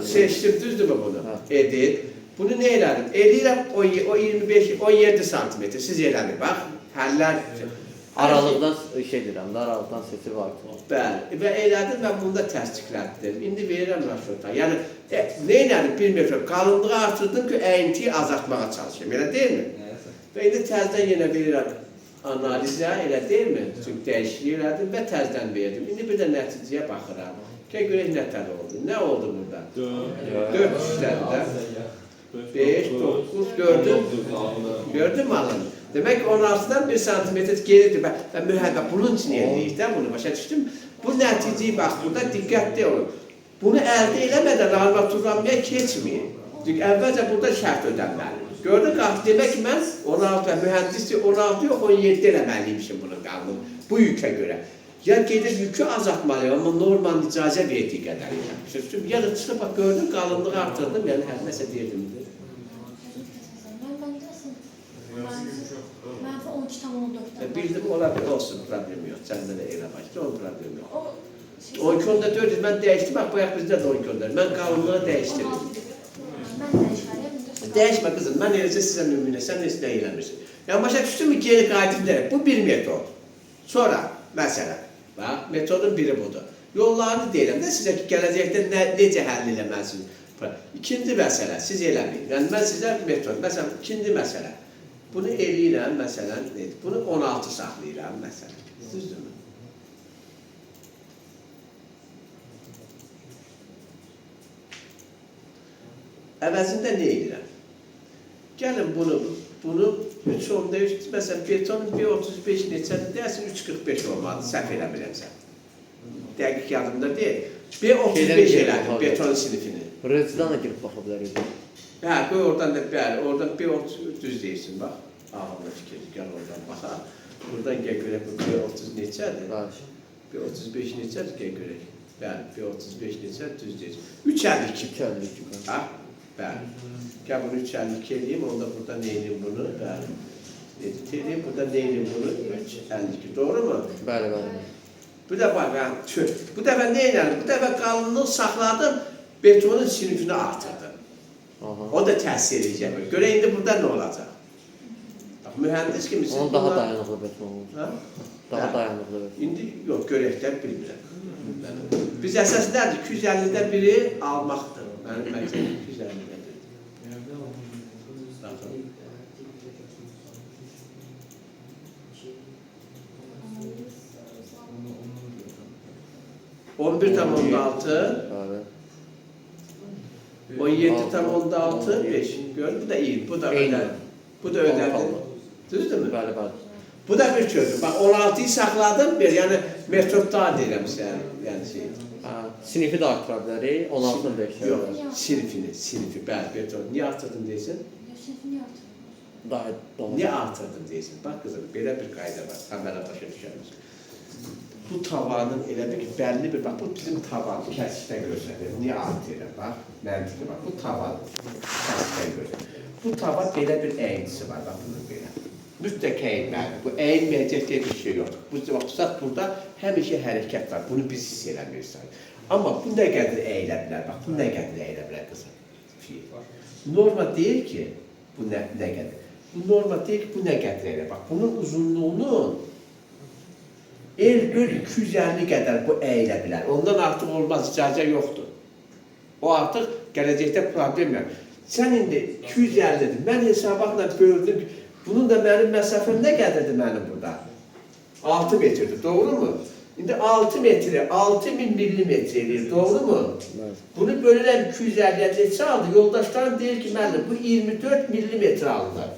Seçtim, düzdür mü bunu? Edin. Bunu ne elədim? Eləyirəm o 25, 17 santimetr. Siz eləmin, bax. Həllər. Aralıqdan şey deyirəm, aralıqdan sesi var. Bəli. Və elədim və bunu da təsdiqlətdim. İndi verirəm raşota. Yəni, nə elədim? 1 metr qalınlığı artırdım ki, əyintiyi azaltmağa çalışayım. Elə deyilmi? Və indi təzdən yenə verirəm analizə, elə deyilmi? Çünki dəyişiklik elədim və təzdən verdim. İndi bir də nəticəyə baxıram. Gəl görək nə tər oldu. Nə oldu burada? 4 üstlərdə. 5, 9, gördün mü alın? Demək ki, 16-dan 1 santimetr geridir və mühəbbə bunun üçün eləyik də bunu, başa düşdüm. Bu nəticəyi bax, burada diqqətli olun. Bunu əldə eləmədən armaturlanmaya keçməyin. Çünki əvvəlcə burada şərt ödənməlidir. Gördün ki, demək ki, mən 16 və mühəndisi 16 yox, 17 eləməliymişim bunun qalını, bu yükə görə. Ya gedib yükü azaltmalıyım, amma normal icazə verdiyi qədər eləmişim. Ya da çıxıb, bax, gördün, qalınlığı artırdım, yəni hər nəsə deyirdim. Bildim, olabilir, olsun, problemi yox. Səndə də elə başlayır, onun problemi yox. 12 onda 400, mən dəyişdim, bax, bu yak bizdə də 12 onda. Mən qalınlığı dəyişdirdim. Dəyişmə, qızım, mən eləcə sizə nümunə, sən nə eləmirsin. Yəni, başa düşdün mü, geri qayıdıb deyək, bu bir metod. Sonra, məsələn, bax, metodun biri budur. Yollarını deyirəm də sizə ki, gələcəkdə necə həll eləməsiniz. İkinci məsələ, siz eləməyin. Yəni, mən sizə metod, məsələn, ikinci məsələ. Bunu eləyirəm, məsələn, bunu 16 saxlayıram, məsələn. Düzdürmü? Əvəzində nə edirəm? Gəlin bunu 3.3, məsələn, betonun 1.35 neçədir, deyəsin 3.45 olmalı, səhv eləmirəmsə. Dəqiq yadımda deyil. 1.35 elədim beton sinifini. Rəzidən də girib baxa bilərik. Hə, qoy oradan da, bəli, oradan 1.30 düz deyirsin, bax. Ağımda fikir, gəl oradan baxa. Buradan gəl görək, bu 1.30 neçədir? 1.35 neçədir, gəl görək. Bəli, 1.35 neçədir, düz deyirsin. 3.52. 3.52. Ha, bəli. Gəl bunu 3.52 eləyim, onda burada neylim bunu, bəli. Edit eləyim, burada neylim bunu, 3.52, doğru mu? Bəli, bəli. Bu dəfə nə eləyəm? Bu dəfə qalınlıq saxladım, betonun sinifini artırdım. O da təsir edəcək. Görə indi burada nə olacaq? Mühəndis kimisi... Onun daha dayanıqlı beton olur. Daha dayanıqlı beton. İndi yox, görəklər bilmirəm. Biz əsas nədir? 250-də biri almaqdır. Mənim məqsədim 250-də biri. 11,6 17,6 5. Gördün, bu da iyi. Bu da ödədi. Bu da ödədi. Düzdür mü? Bəli, bəli. Bu da bir çözüm. Bak 16'yı sakladım bir. Yani metod daha deyirəm sizə. Yəni şey. Sinifi də artıra bilərik. 16'dan 5. Yox, sinifi. Bəli, beton. Niyə artırdın deyirsən? Niyə artırdın deyirsən? Bak kızım, belə bir qayda var. Sən mənə başa düşərmiş. Bu tavanın elə bir ki, bəlli bir, bak bu bizim tavan kəsikdə göstərir. Niyə artırır? Bak, məntiqli bak. Bu tavan kəsikdə göstərir. Bu tavan belə bir əyintisi var, bak bunun belə. Mütləq əyinməlidir. Bu əyinməyəcək deyə bir şey yoxdur. Bu vaxtsa burada həmişə hərəkət var. Bunu biz hiss eləmirsək. Amma bu nə qədər əyilə bilər? Bax, bu nə qədər əyilə bilər qızım? Norma deyir ki, bu nə qədər? Bu norma deyir ki, bu nə qədər əyilə? Bax, bunun uzunluğunun el-göl 250 qədər bu əyilə bilər. Ondan artıq olmaz, icazə yoxdur. O artıq gələcəkdə problem yox. Sən indi 250'dir. Mən hesabatla böldüm. Bunun da mənim məsafəm nə qədərdir mənim burada? 6 metrdir, doğru mu? İndi 6 metri, 6000 millimetre edir, doğru mu? Bunu bölürəm 250'ye neçə aldı? Yoldaşlarım deyir ki, mənim bu 24 millimetre alınır.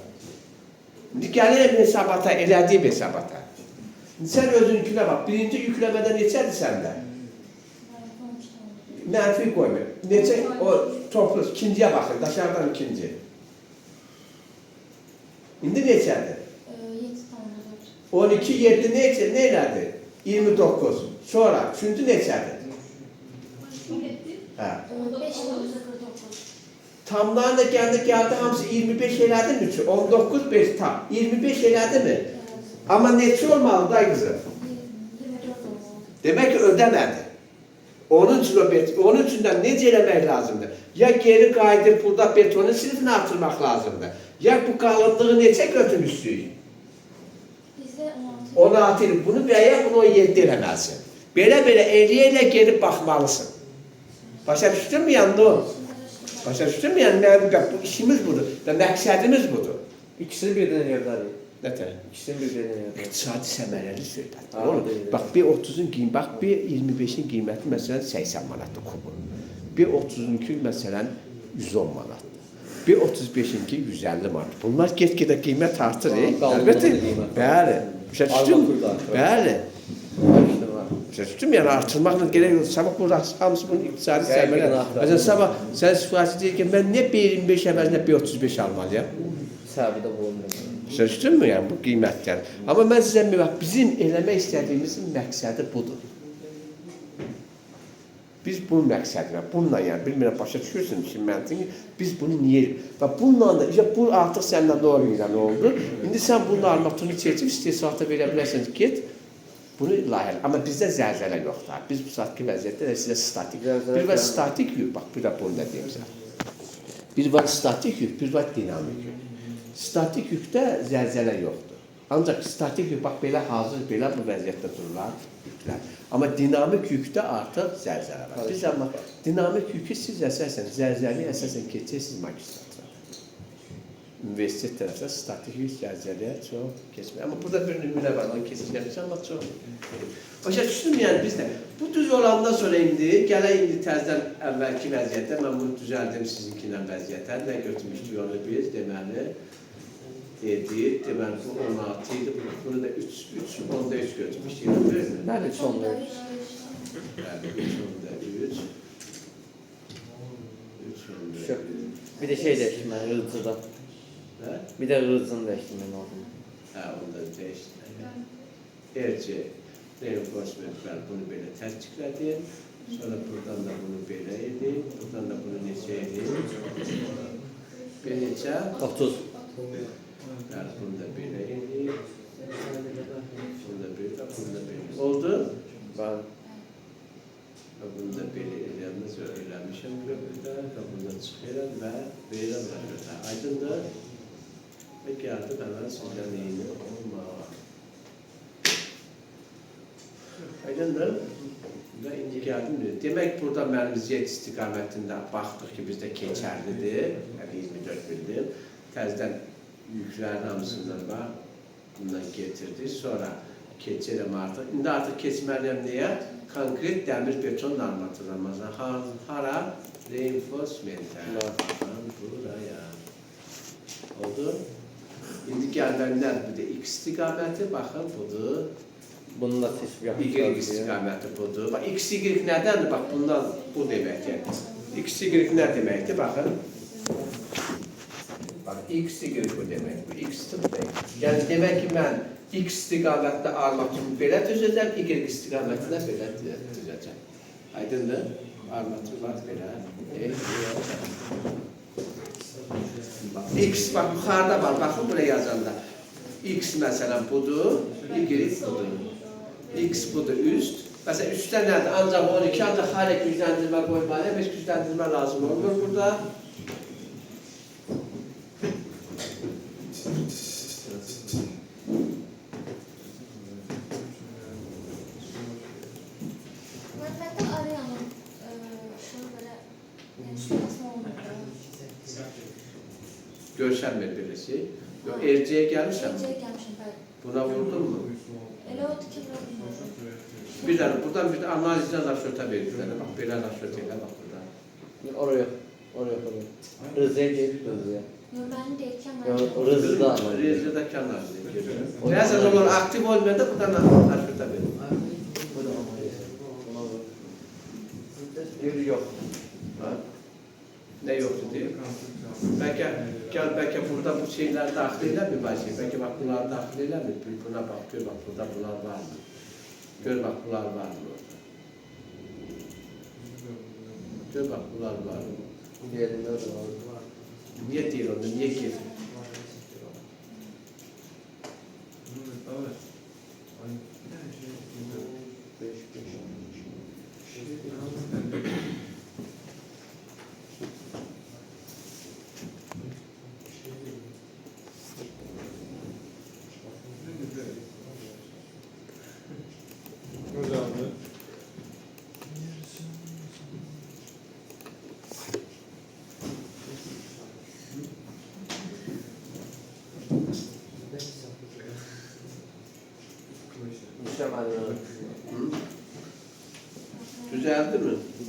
İndi gəlirəm hesabata, elədiyim hesabata. Sən özünkünə bax, birinci yükləmədə neçədir səndə? Mənfi qoymur. Neçə, o toplu, ikinciyə baxır, daşardan ikinci. İndi neçədir? 12, 7 neçə, nə elədi? 29. Sonra, üçüncü neçədir? 5. Tamlarına da gəldi, hamısı 25 elədi mi? 19, 5 tam. 25 elədi mi? Amma neçə olmalı da qızım? Demək ki, ödəmədi. Onun üçün də necə eləmək lazımdır? Ya geri qayıdıb burada betonun sinifini artırmaq lazımdır. Ya bu qalınlığı neçə götürmüşsük? Bizdə 16. 16 il. Bunu və ya bunu 17 eləməlisin. Belə eləyə gedib baxmalısın. Başa düşdün mü yanında o? Başa düşdün mü? Yəni bu işimiz budur və məqsədimiz budur. İkisini birdən eləyə bilərik. Nətər? İkisini birdən eləyə bilərik. İqtisadi səmərəli söhbət. Ha, Oğlum, deyil. bax bir 30-un qiyməti, bax bir 25-in qiyməti məsələn 80 manatdır kubu. Bir 30-unki məsələn 110 manat. Bir 35-inki 150 manat. Bunlar get-gedə qiymət artır. Əlbəttə. Bəli. Başa düşdün? Bəli. Başa düşdün? Yəni artırmaqla gerək yoxdur. Sabah burada hamısı bunun iqtisadi səmərəli. Məsələn sabah sən sifariş edir ki, mən nə B25 əvəzinə B35 almalıyam? Səbəbi də bulunmuyor. Başa düşdün mü? Yəni bu qiymətlər. Amma mən sizə bax, bizim eləmək istədiyimizin məqsədi budur. Biz bunun məqsədinə, bununla yəni bilmirəm başa düşürsünüz ki, məntiqi biz bunu niyə? Və bununla da işte bu artıq səninlə doğru ilə oldu. İndi sən bunun armatürünü çəkib istehsalata verə bilərsən, get bunu layihə. Amma bizdə zəlzələ yoxdur. Biz bu saatki vəziyyətdə də sizə statik. Bir var statik yük, bax bir də bunu da deyim sizə. Bir var statik yük, bir var dinamik yük. Statik yükdə zəlzələ yoxdur. Ancaq statik yük, bax belə hazır, belə bu vəziyyətdə dururlar yüklər. Amma dinamik yükdə artıq zəlzələ var. Biz amma dinamik yükü siz əsasən, zəlzəli əsasən keçirsiniz magistrata. Universitet tərəfdə statik yük zəlzəliyə çox keçmir. Amma burada bir nümunə var, onu keçirəcəm, amma çox. Başa düşdüm, yəni biz də. Bu düz olandan sonra indi, gələk indi təzdən əvvəlki vəziyyətdə, mən bunu düzəldim sizinkilə vəziyyətə. Nə götürmüşdük onu biz, deməli. Edib, deməli bu 16 idi, bunu da 10'da 3 götürmüşdük. Bəli, 3'onda 3. Bəli, 3'onda 3. 3'onda 3. Bir de şey değiştim ben Rıdzı'da. Hə? Bir de Rıdzı'nı değiştim ben orada. Hə, onu da dəyişdim. Ercə, reinforcement var, bunu belə təsdiqlədim. Sonra buradan da bunu belə edib, buradan da bunu neçə edib. Bir neçə? 30. Yani bunu da belə edib. Bunu da belə, bunu da belə. Oldu? Bəli. Bunu da belə eləyəndə söyləmişəm burada. Bunu da çıxıram və verirəm burada. Aydındır? Və gəldim həmən sizdən eyni olmağa. Aydındır? Və indi gəldim. Demək, burada mənim Z istiqamətində baxdıq ki, bizdə keçərlidir. Yəni 24 bildim. Təzdən yüklərin hamısından var. Bundan getirdik. Sonra keçirəm artıq. İndi artıq keçməliyəm nəyə? Konkret dəmir beton armaturamasına. Hara? Reinforcementə. Buraya. Oldu? İndi gəlməklər budur. X istiqaməti, baxın, budur. Bunu da seçib Y yapmışlar. istiqaməti budur. Bax, X, Y nədəndir? Bax, bundan bu deməkdir. X, Y nə deməkdir? Baxın. Bax, X, Y bu demək. Bu X-dir bu demək. Yəni, demək ki, mən X istiqamətdə armatürümü belə düzəcəm, Y istiqamətində belə düzəcəm. Aydındır? Armatürlər belə. X, bax, yuxarıda var. Baxın, buraya yazanda. X məsələn budur, Y budur. X budur üst. Məsələn, üstdə nədir? Ancaq 12, ancaq hələ gücləndirmə qoymalıyam. Heç gücləndirmə lazım olmur burada. Məhəmmədə arayanın şunu belə şurası olmadı. Görsənmir birisi. Yox, ercəyə gəlmişəm. Ercəyə gəlmişim, bəli. Buna vurdun mu? Elə oldu ki, vurdum. Bir dənə, buradan bir də analizdən raşota verdilər. Bax, belə raşot elə, bax, burada. Oraya. Rıdzı'ya gelip Rıdzı'ya. Yox, mənim deyirkən Yok, Rıdzı'da ama. Rəzədə kənarlı. Nəsə olur, aktiv olmayanda buradan raşota verir. Yeri yok. Ha? Nə yoxdur deyil? Bəlkə burada bu şeyləri daxil eləmir, bəlkə bax, bunları daxil eləmir. Buna bax, gör bax, burada bunlar var mı? Gör bax, bunlar var mı orada? Gör bax, bunlar var mı? Yerinde de var. Niyə deyir onda, niyə gedir? Beş.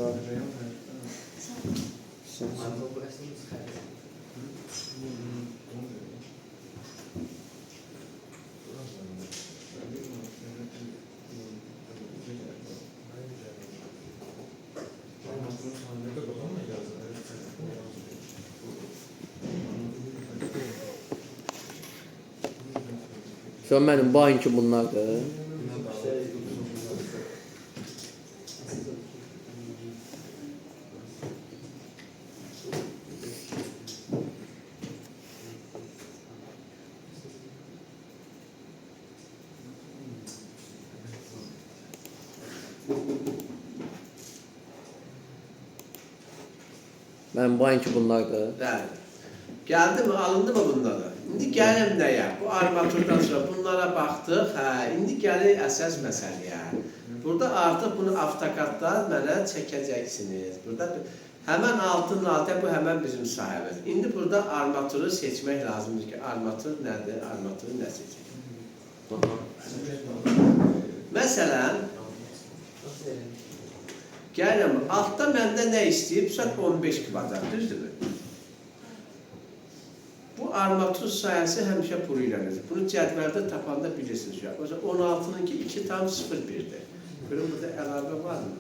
Sağ ol. Sağ ol. Sən mənim bu ayınki bunlardır. Mənim bu ayınki bunlardır. Bəli. Geldi mi, alındı mı bunlara? İndi gəlim nəyə? Bu armaturdan sonra bunlara baxdıq. İndi gəlir əsas məsələyə. Burada artıq bunu avtokadda mənə çəkəcəksiniz. Burada həmən altının altı, bu həmən bizim sahəmiz. İndi burada armaturu seçmək lazımdır ki, armatur nədir? Armaturu nə seçək? Məsələn, gələm, altda məndə nə istəyib? 15 kvadrat, düzdürmü? Bu armatur sayəsi həmişə pulu ilənir. Bunu cədvəldə tapanda bilirsiniz. 16-nınki 2,01'dir. Görün, burada əlavə var mı?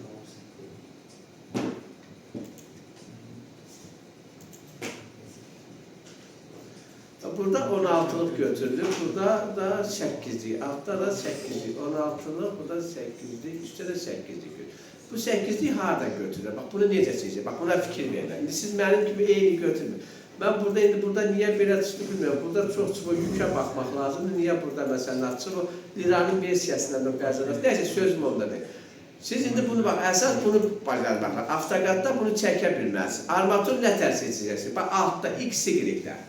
Burada 16'lık götürülür. Burada da 8'lik. Altta da 8'lik. 16'lık, burada 8'lik. Üstte de 8'lik. Bu 8'lik harada götürülür? Bak bunu necə seçəcək? Bak buna fikir verin. İndi siz mənim kimi eyni götürmür. Ben burada niye belə çıxdı bilmiyorum. Burada çox o yükə baxmaq lazımdır. Niye burada məsələn açır? O liranın versiyasından da qəzələr. Neyse sözüm onda deyil. Siz indi bunu bak, əsas bunu bacarmaq. Avtokadda bunu çəkə bilməzsiniz. Armatur nə tər seçəcəksiniz? Bax altda X sigliklər.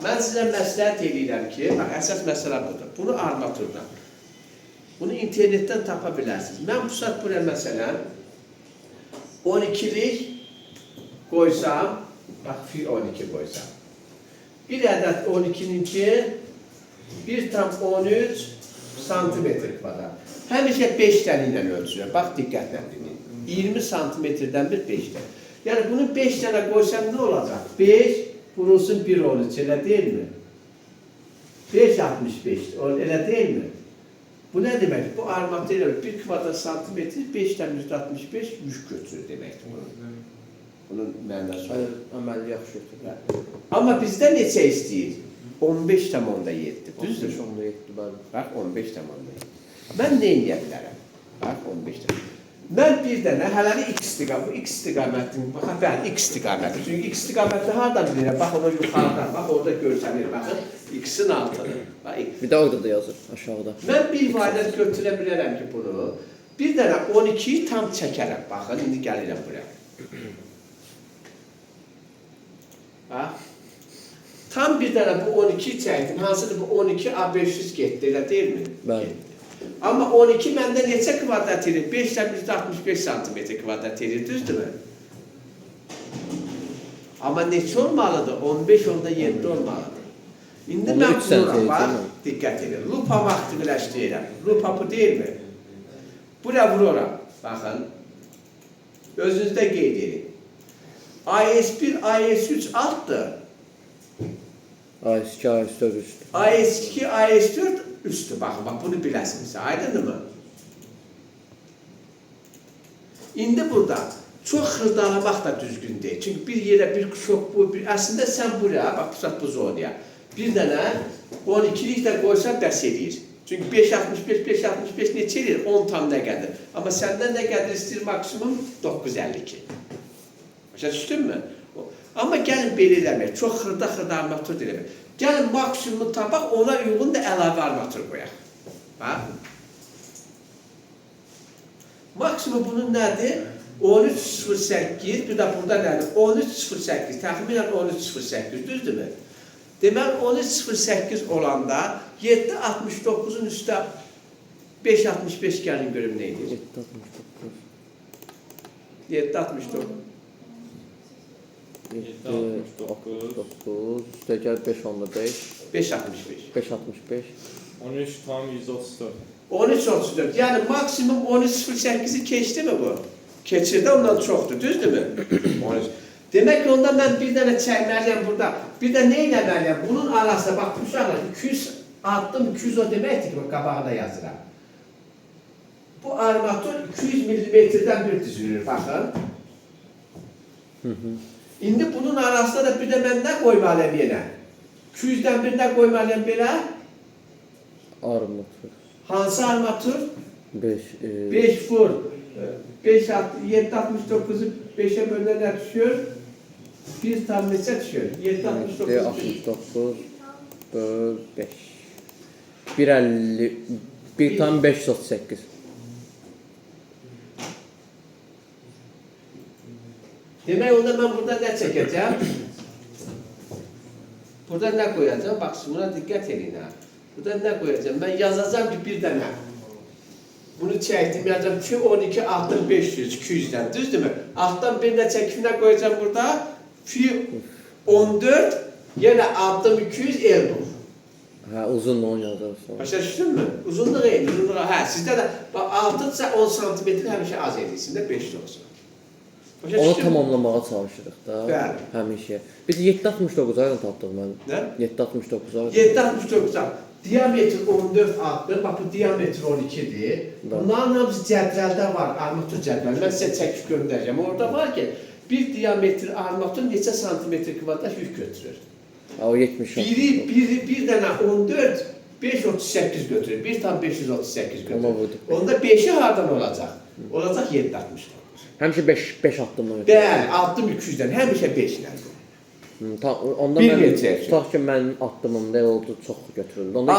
Mən sizə məsləhət edirəm ki, bax əsas məsələ budur. Bunu armaturdan. Bunu internetdən tapa bilərsiniz. Mən bu saat buraya məsələn 12'lik qoysam, bak fi 12 qoysam. Bir ədəd 12'ninki 1,13 santimetr kvadrat. Həmişə 5 dənə ilə ölçülür. Bax diqqətlə dinləyin. 20 santimetrdən bir 5 dənə. Yəni bunu 5 dənə qoysam nə olacaq? 5 vurulsun 1,13 elə deyilmi? 5,65 elə deyilmi? Bu nə demək? Bu armatur ilə 1 kvadrat santimetr 5'dən 165 yük götürür deməkdir bunu. Bunun mənası olur. Əməlli yaxşı götürür. Amma bizdə neçə istəyir? 15,7. Düzdür? 15,7 bəli. Bax 15,7. Mən nə edə bilərəm? Bax 15,7. Mən bir dənə hələli x istiqamət, bu x istiqamətdir. Bax, bəli, x istiqamətdir. Çünki x istiqamətini hardan bilirəm? Bax, ona yuxarıdan, bax, orada görsənir, baxın, x-in altıdır. Bir də orada da yazır, aşağıda. Mən bir variant götürə bilərəm ki, bunu, bir dənə 12'yi tam çəkərəm. Baxın, indi gəlirəm buraya. Bax, tam bir dənə bu 12'yi çəkdim, hansıdır bu 12 A500 getdi, elə deyilmi? Bəli. Amma 12 məndə neçə kvadrat edir? 5'dən 165 santimetr kvadrat edir, düzdürmü? Amma neçə olmalıdır? 15,7 olmalıdır. İndi mən vururam, bax, diqqət edin. Lupamı aktivləşdirirəm. Lupa bu deyilmi? Buraya vururam, baxın. Özünüzdə qeyd edin. AS1, AS3 altdır. AS2, AS4 üstü. AS2, AS4 üstü. Baxın, bunu biləsiniz. Aydındır mı? İndi burada çox xırdalamaq da düzgün deyil. Çünki bir yerə bir şok bu, əslində sən buraya, bax, bu zonaya, bir dənə 12'lik də qoysan dərs edir. Çünki 5,65 neçə edir? 10 tam nə qədir? Amma səndən nə qədir istəyir maksimum? 9,52. Başa düşdünmü? Amma gəlin belə eləmək, çox xırda armatur eləmək. Gəlin maksimumu tapaq, ona uyğun da əlavə armatur qoyaq. Bax. Maksimum bunun nədir? 13,08, bir də burada nədir? 13,08, təxminən 13,08, düzdürmü? Deməli, 13,08 olanda 7,69'un üstə 5,65 gəlin görüm nə edir? 7,69. 7,69, üstə gəl 5,5. 5,65. 5,65. 13 tam 134. 13,34. Yəni maksimum 13,08'i keçdi mi bu? Keçirdə ondan çoxdur, düzdürmü? Demək ki, onda mən bir dənə çəkməliyəm burada. Bir də nə eləməliyəm? Bunun arasında, bax, uşaqlar, 200 addım, 200 o deməkdir ki, qabağına yazıram. Bu armatur 200 millimetrdən bir düzülür, baxın. İndi bunun arasında da bir də mən nə qoymalıyam yenə? 200-dən bir nə qoymalıyam belə? Armatur. Hansı armatur? 5. 5 vur. 769'u 5'e bölünene düşüyor. Bir tam neçə düşüyor? 769. 69 böl 5. 1.50 1 tam 538. Demək onda mən burada nə çəkəcəm? Burada nə qoyacağım? Bax, buna diqqət edin ha. Burada nə qoyacağım? Mən yazacağım ki, bir dənə. Bunu çəkdim, yazacağım ki, 12 altın 500, 200'dən, düzdürmü? Altdan bir nə çəkimlə qoyacağım burada. Fi 14, yenə altın 200, eldur. Hə, uzunluğunu yazarsan. Başa düşdün mü? Uzunluq eyni, uzunluq. Hə, sizdə də altınsa 10 santimetr həmişə az edilsin də 5 olsun. Onu tamamlamağa çalışırıq da. Bəli. Həmişə. Biz 769 aydan tapdıq mən. Nə? 769 aydan. 769 aydan. Diametr 14 addır. Bax, bu diametr 12'dir. Bunların hamısı cədvəldə var, armatur cədvəli. Mən sizə çəkib göndərəcəm. Orada var ki, bir diametr armatur neçə santimetr kvadrat yük götürür. O 70. Bir dənə 14, 538 götürür. 1 tam 538 götürür. Onda 5'i hardan olacaq? Olacaq 769. Həmişə 5 addımdan ötürür. Bəli, addım 200-dən, həmişə 5 ilə. Onda Bir mən metrə. tutaq ki, mənim addımımda oldu, çox götürüldü. Onda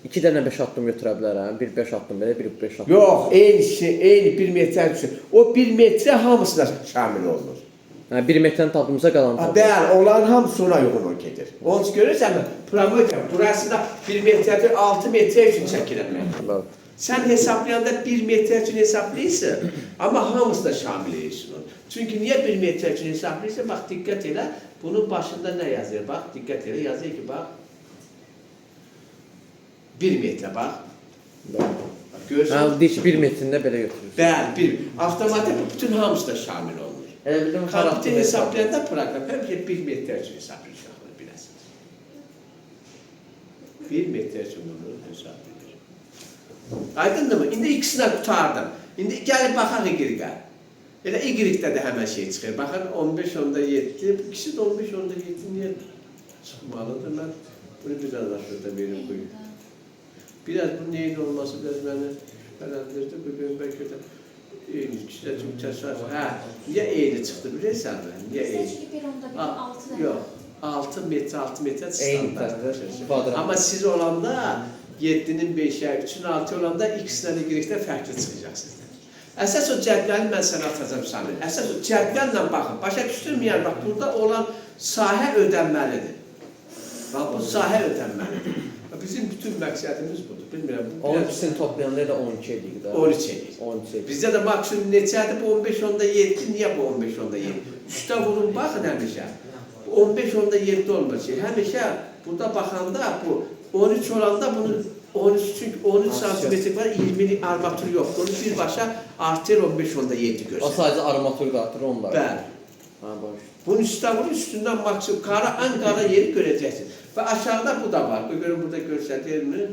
2 dənə 5 addım götürə bilərəm. Bir 5 addım belə, bir 5 addım. Yox, eyni 1 metrə düşür. O 1 metrə hamısına şamil olunur. Hə, 1 metrdən tapdığımıza qalan tapdım. Bəli, onların hamısı ona uyğun gedir. Onun üçün görürsən, promotor, burası da 1 metrədir, 6 metrə üçün çəkilən mən. Sən hesablayanda 1 metrə üçün hesablayırsan, amma hamısı da şamil edirsin onu. Çünki niyə 1 metrə üçün hesablayırsan? Bax, diqqət elə, bunun başında nə yazır? Bax, diqqət elə, yazır ki, bax, 1 metrə, bax. Hə, dik 1 metrində belə götürürsən. Bəli, avtomatik bütün hamısı da şamil olunur. Elə bildim, Bütün hesablayanda proqram həmişə 1 metrə üçün hesablayır, biləsiniz. 1 metrə üçün bunu hesablayır. Aydındır mı? İndi ikisindən qutardım. İndi gəlib baxaq Y-ə. Elə Y-də də həmən şey çıxır. Baxın, 15-17, bu ikisi də 15-17 niyə çıxmalıdır? Mən bunu biraz aşırıda verim buyur. Biraz bu neyin olması biraz məni şübhələndirdi. Bugün bəlkə də eyni, ikisi də çox təsadüf. Hə, niyə eyni çıxdı bilirsən mən? Niyə eyni? Çünki bir onda bir 6 dənə. Yox, 6 metrə standart. Amma siz olanda 7-nin 5'ə, 3-ün 6 olanda ikisindən Y-də fərqli çıxacaqsınız. Əsas o cədvəli mən sənə atacam Samir. Əsas o cədvəllə baxın. Başa düşdürməyən, bax, burada olan sahə ödənməlidir. Bax, bu sahə ödənməlidir. Bizim bütün məqsədimiz budur. Bilmirəm. Onun ikisini toplayanda da 12 edik də. 13 edik. 13 edik. Bizdə də maksimum neçədir? Bu 15-17. Niyə bu 15-17? Üstə vurun, baxın həmişə. 15-17 olmur ki. Həmişə burada baxanda bu 13 olanda bunu 13 çünki 13 santimetr var, 20 armatur yoxdur. Onu birbaşa artır 15-17 göstərir. O sadəcə armatur qatır onlar. Bəli. Ha, boş. Bunun üstündən maksimum ən qara yeri görəcəksin. Və aşağıda bu da var. Bu görün burada göstərirmi?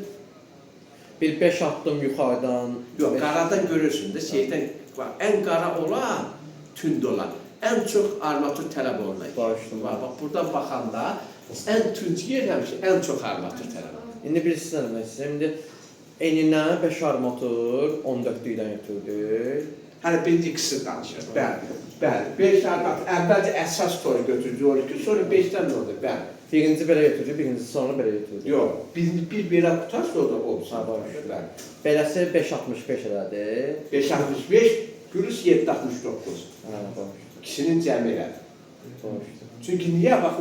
Bir 5 addım yuxarıdan. Yox, qarada görürsün də şeydən var. Ən qara olan, tünd olan. Ən çox armatur tələb olunur. Bağışlıq var. Bax, buradan baxanda ən tünd yer həmişə ən çox armatur tələb olunur. İndi birisi nə demək istəyirəm? İndi eninə 5 armatur 14-lükdən götürdük. Hələ birinci ikisi danışır. Bəli, bəli. 5 armatur. Əvvəlcə əsas toru götürücü olur ki, sonra 5-dən nə olur? Bəli. Birinci belə götürdük, birinci sonra belə götürdük. Yox, bir belə tutarsa o da olsun. Bəli. Beləsi 5.65 elədi. 5.65 plus 7.69. Hə, boş. İkisinin cəmi elədi. Boşdur. Çünki niyə? Bax,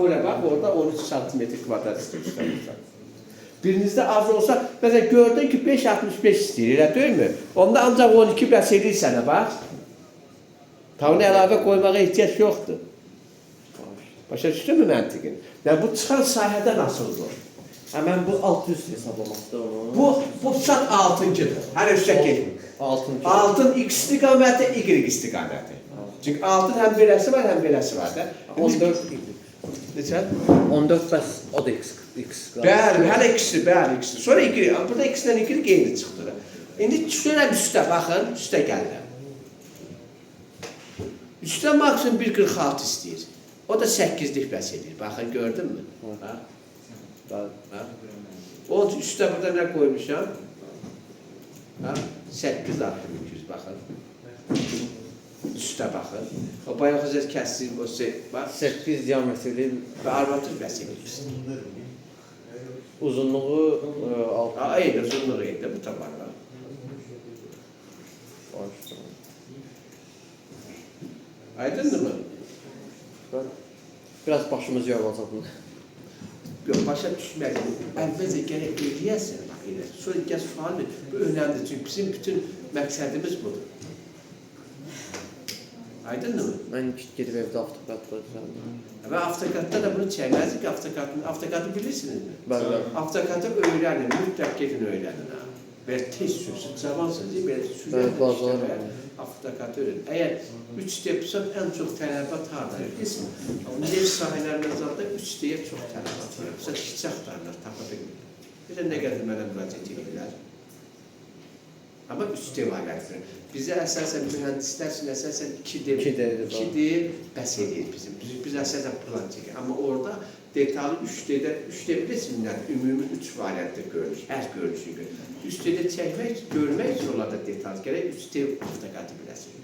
orada 13 santimetr kvadrat istəyirsən. Birinizdə az olsa, məsələn, gördün ki, 5.65 istəyir, elə deyilmi? Onda ancaq 12 bəs edir sənə, bax. Tavını əlavə qoymağa ehtiyac yoxdur. Başa düşdün mü məntiqin? Yəni, bu çıxan sahədən asılıdır. Həmən bu 600 hesablamakdır onu. Bu sat 6-cıdır. Hələ üstə getmir. 6-cı. Altın X istiqaməti, Y istiqaməti. Çünki altın həm beləsi var, həm beləsi var da. 14 Neçə? 14 bəs o da X. Bəli, hələ ikisi, bəli ikisi. Sonra Y, burada ikisindən Y qeyni çıxdı. İndi düşürəm üstə, baxın, üstə gəlirəm. Üstə maksimum 1.46 istəyir. O da 8'lik bəs edir. Baxın, gördün mü? Ha? O üstə burada nə qoymuşam? Ha? 8 artı 200, baxın. Üstə baxın. O bayaq özür kəssin, o bax. 8 diametrli Və armatür bəs edir. uzunluğu Eyni uzunluğu eyni, bu tabanlar. Aydındır mı? Biraz başımız yorulacaq bunu. Yox, başa düşmək. Əvvəlcə gərək öyrəyəsən, bax elə. Sonra gəl sual ver. Bu önəmlidir. Çünki bizim bütün məqsədimiz budur. Aydındır mı? Mən gedib evdə avtokat qoyacağım. Və avtokatda da bunu çəkməzdik ki, avtokatı bilirsinizmi? Bəli. Avtokatı öyrənin, mütləq gedin öyrənin. Belə tez sürsün, cavansınız, belə sürətlə işləmək, avtokatı öyrənin. Əgər 3D yapırsan, ən çox tələbat harada? Desin, neft sahələrindən zaten 3D-yə çox tələbat var. Mesela hiç axtarlar, tapa bilmirlər. Bir də nə qədər mənə müraciət edirlər. Amma 3D var gətirir. Bizə əsasən mühəndislər üçün əsasən 2D bəs edir bizim. Biz əsasən plan çəkir. Amma orada detallı 3D bilirsin nədir? Ümumi 3 variantda görünür. Hər görünüşü görünür. 3D çəkmək, görmək üçün onlarda detal gərək 3D avtokatı biləsin.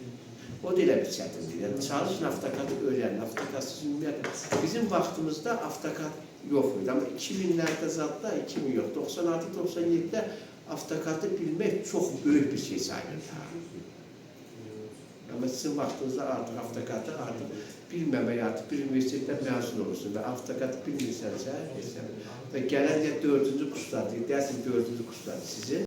O da elə bir çətindir. Yəni, çalışın avtokatı öyrənin. Avtokatsız ümumiyyətlə. Bizim vaxtımızda avtokat yox idi. Amma 2000'lərdə zadda, 2000 yox, 96-97'də avtokatı bilmək çox böyük bir şey sayılır. Amma sizin vaxtınızda artıq avtokatı bilməmək artıq bir universitetdən məzun olursun və avtokatı bilmirsənsə, və gələn 4-cü kursdadır, dersin 4-cü kursdadır sizin.